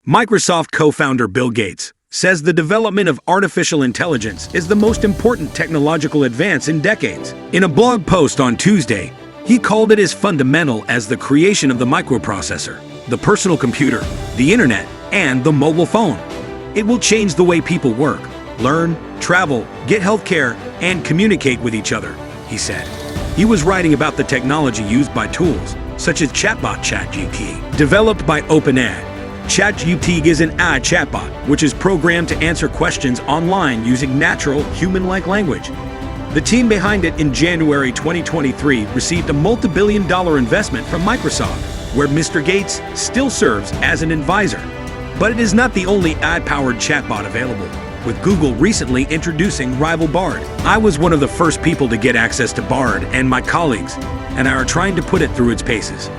Microsoft co-founder Bill Gates says the development of artificial intelligence is the most important technological advance in decades. In a blog post on Tuesday, he called it as fundamental as the creation of the microprocessor, the personal computer, the internet, and the mobile phone. It will change the way people work, learn, travel, get healthcare, and communicate with each other, he said. He was writing about the technology used by tools, such as chatbot ChatGPT, developed by OpenAI. ChatGPT is an AI chatbot, which is programmed to answer questions online using natural, human-like language. The team behind it in January 2023 received a multi-billion-dollar investment from Microsoft, where Mr. Gates still serves as an advisor. But it is not the only AI-powered chatbot available, with Google recently introducing rival Bard. I was one of the first people to get access to Bard, and my colleagues and I are trying to put it through its paces.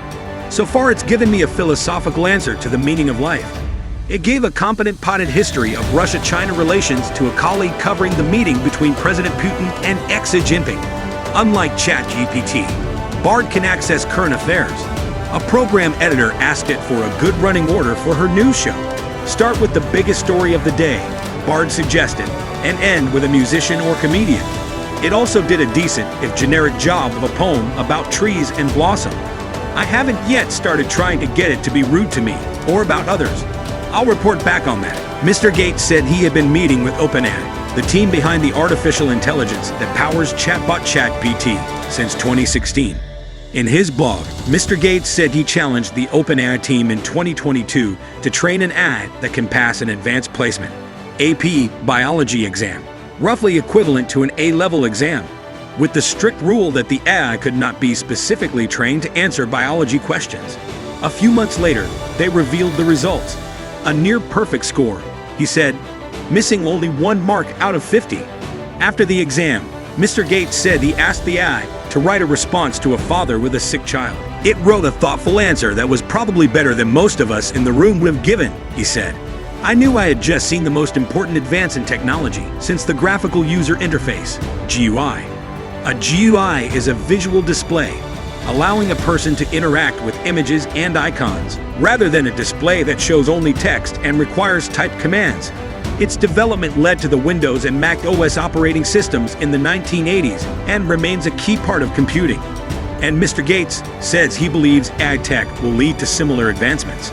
So far, it's given me a philosophical answer to the meaning of life. It gave a competent potted history of Russia-China relations to a colleague covering the meeting between President Putin and Xi Jinping. Unlike ChatGPT, Bard can access current affairs. A program editor asked it for a good running order for her news show. Start with the biggest story of the day, Bard suggested, and end with a musician or comedian. It also did a decent, if generic, job of a poem about trees and blossom. I haven't yet started trying to get it to be rude to me or about others. I'll report back on that. Mr. Gates said he had been meeting with OpenAI, the team behind the artificial intelligence that powers chatbot ChatGPT, since 2016. In his blog, Mr. Gates said he challenged the OpenAI team in 2022 to train an AI that can pass an advanced placement AP biology exam, roughly equivalent to an A-level exam, with the strict rule that the AI could not be specifically trained to answer biology questions. A few months later, they revealed the results. A near-perfect score, he said, missing only 1 mark out of 50. After the exam, Mr. Gates said he asked the AI to write a response to a father with a sick child. It wrote a thoughtful answer that was probably better than most of us in the room would have given, he said. I knew I had just seen the most important advance in technology since the graphical user interface, GUI. A GUI is a visual display, allowing a person to interact with images and icons, rather than a display that shows only text and requires typed commands. Its development led to the Windows and Mac OS operating systems in the 1980s and remains a key part of computing. And Mr. Gates says he believes AI tech will lead to similar advancements.